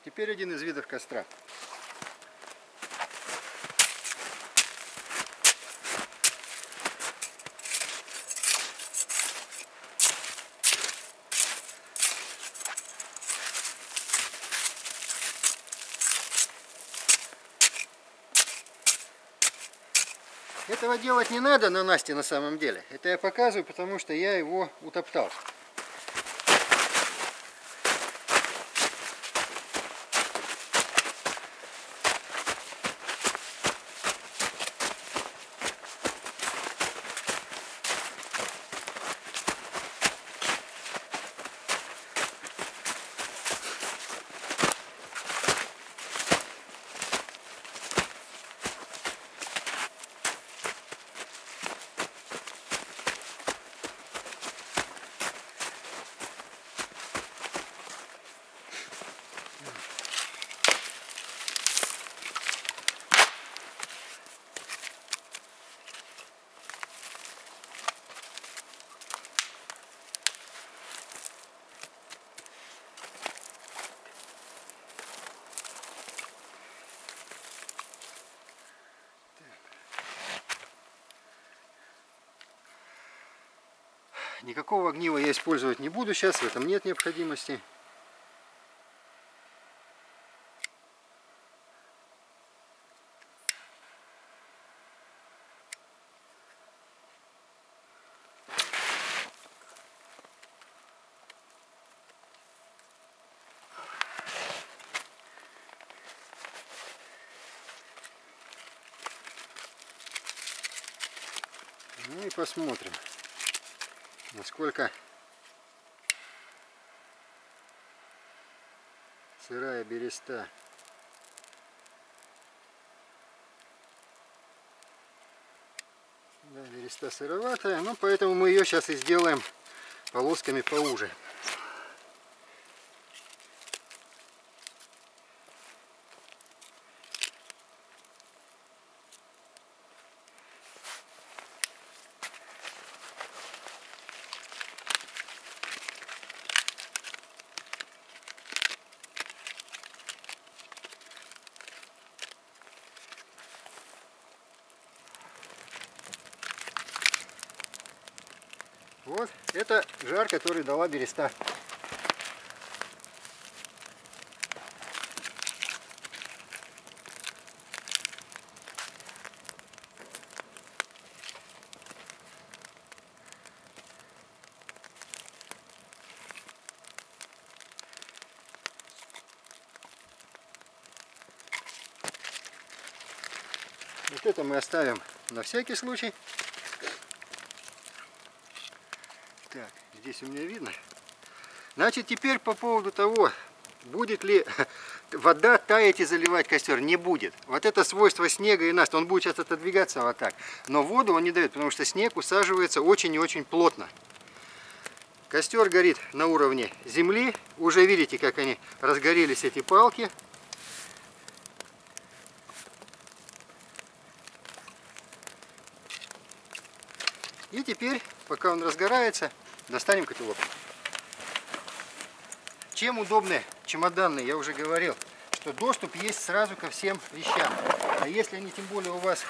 теперь один из видов костра. Этого делать не надо на Насте на самом деле. Это я показываю, потому что я его утоптал. Никакого огнива я использовать не буду сейчас, в этом нет необходимости. Ну и посмотрим, насколько сырая береста. Да, береста сыроватая, но поэтому мы ее сейчас и сделаем полосками поуже. Вот, это жар, который дала береста. Вот это мы оставим на всякий случай. Так, здесь у меня видно. Значит, теперь по поводу того, будет ли вода таять и заливать костер. Не будет. Вот это свойство снега и насты. Он будет сейчас отодвигаться вот так. Но воду он не дает, потому что снег усаживается очень и очень плотно. Костер горит на уровне земли. Уже видите, как они разгорелись, эти палки. И теперь, пока он разгорается, достанем котелок. Чем удобны чемоданные, я уже говорил, что доступ есть сразу ко всем вещам. А если они тем более у вас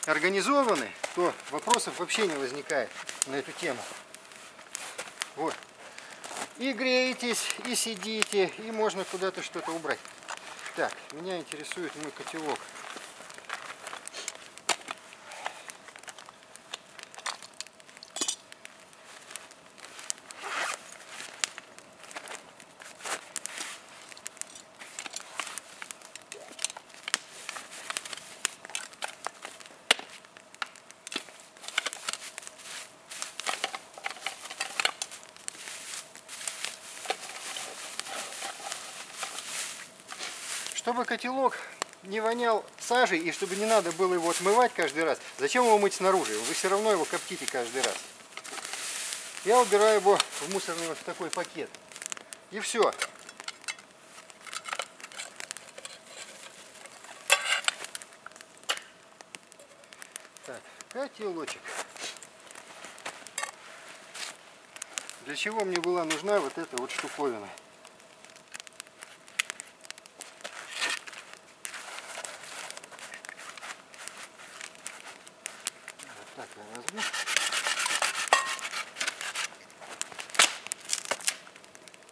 организованы, то вопросов вообще не возникает на эту тему. Вот. И греетесь, и сидите, и можно куда-то что-то убрать. Так, меня интересует мой котелок. Чтобы котелок не вонял сажей и чтобы не надо было его отмывать каждый раз, зачем его мыть снаружи? Вы все равно его коптите каждый раз. Я убираю его в мусорный вот такой пакет. И все. Так, котелочек. Для чего мне была нужна вот эта вот штуковина? видно.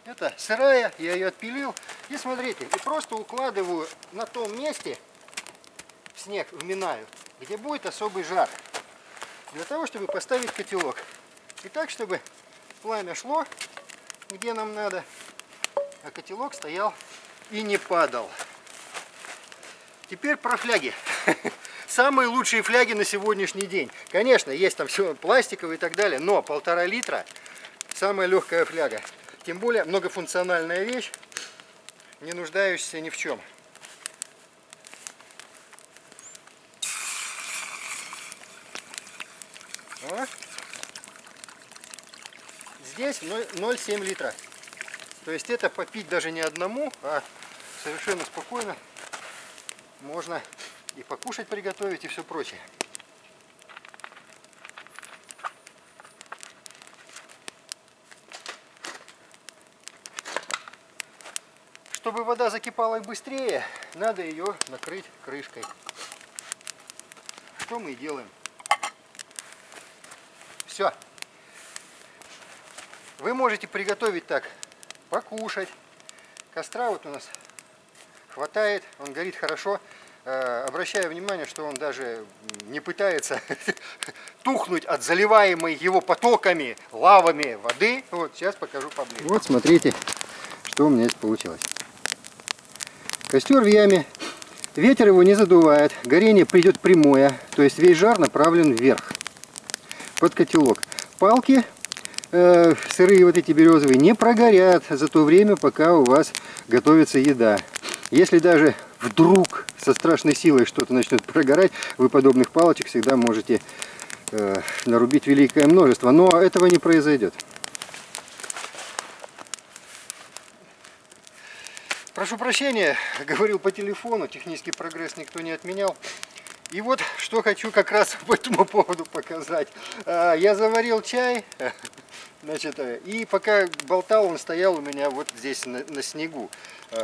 Это сырая, я ее отпилил. И смотрите, и просто укладываю на том месте, в снег вминаю, где будет особый жар. Для того, чтобы поставить котелок. И так, чтобы пламя шло, где нам надо, а котелок стоял и не падал. Теперь про фляги. Самые лучшие фляги на сегодняшний день. Конечно, есть там все пластиковые и так далее, но 1,5 литра самая легкая фляга. Тем более многофункциональная вещь, не нуждающаяся ни в чем. А? Здесь 0,7 литра. То есть это попить даже не одному, а совершенно спокойно можно и покушать приготовить, и все прочее. Чтобы вода закипала быстрее, надо ее накрыть крышкой. Что мы и делаем. Все. Вы можете приготовить так, покушать. Костра вот у нас хватает, он горит хорошо. Обращаю внимание, что он даже не пытается тухнуть от заливаемой его потоками, лавами воды. Вот, сейчас покажу поближе. Вот смотрите, что у меня здесь получилось. Костер в яме, ветер его не задувает, горение придет прямое, то есть весь жар направлен вверх, под котелок. Палки сырые вот эти березовые не прогорят за то время, пока у вас готовится еда. Если даже вдруг со страшной силой что-то начнет прогорать, вы подобных палочек всегда можете нарубить великое множество, но этого не произойдет. Прошу прощения, говорил по телефону, технический прогресс никто не отменял. И вот что хочу как раз по этому поводу показать. Я заварил чай, значит, и пока болтал, он стоял у меня вот здесь на снегу.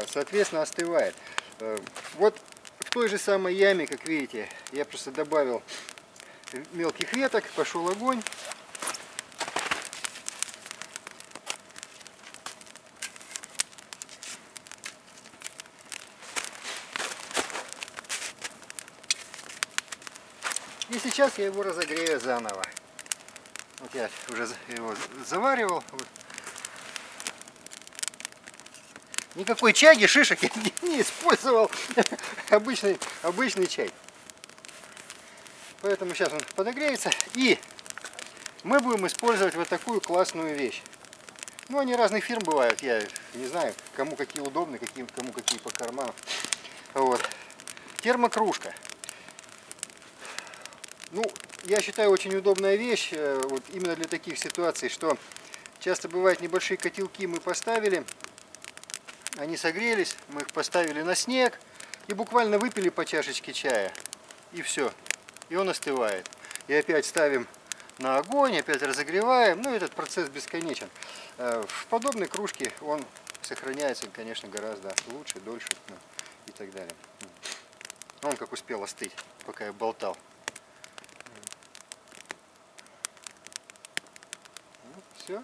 Соответственно, остывает. Вот в той же самой яме, как видите, я просто добавил мелких веток, пошел огонь. И сейчас я его разогрею заново. Вот я уже его заваривал. Никакой чайки, шишек я не использовал. Обычный чай. Поэтому сейчас он подогреется. И мы будем использовать вот такую классную вещь. Ну, они разных фирм бывают. Я не знаю, кому какие удобны, кому какие по карману. Вот. Термокружка. Ну, я считаю, очень удобная вещь, вот именно для таких ситуаций, что часто бывает небольшие котелки мы поставили, они согрелись, мы их поставили на снег и буквально выпили по чашечке чая, и все, и он остывает. И опять ставим на огонь, опять разогреваем, ну, этот процесс бесконечен. В подобной кружке он сохраняется, конечно, гораздо лучше, дольше, ну, и так далее. Он как успел остыть, пока я болтал. Все.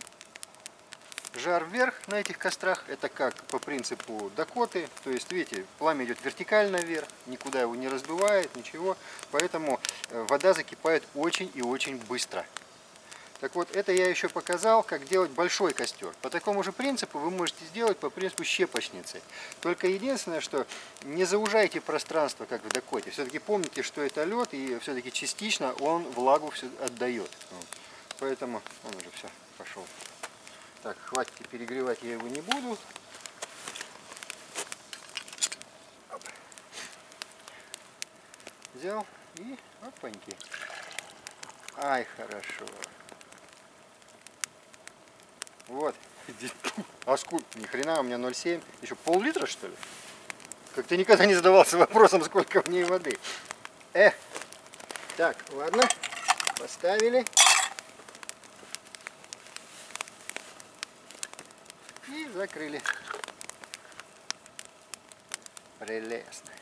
Жар вверх на этих кострах, это как по принципу Дакоты, то есть, видите, пламя идет вертикально вверх, никуда его не раздувает, ничего, поэтому вода закипает очень и очень быстро. Так вот, это я еще показал, как делать большой костер. По такому же принципу вы можете сделать по принципу щепочницы. Только единственное, что не заужайте пространство, как в Дакоте. Все-таки помните, что это лед, и все-таки частично он влагу все отдает. Поэтому он уже все пошел. Так, хватит, перегревать я его не буду. Оп. Взял и опаньки. Ай, хорошо. Вот. А сколько? Ни хрена, у меня 0,7. Еще пол-литра, что ли? Как ты никогда не задавался вопросом, сколько в ней воды. Так, ладно. Поставили. И закрыли. Прелестно.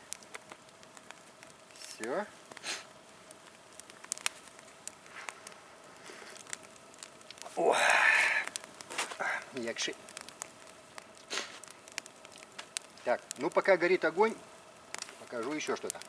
Все. Якши. Так, ну пока горит огонь, покажу еще что-то.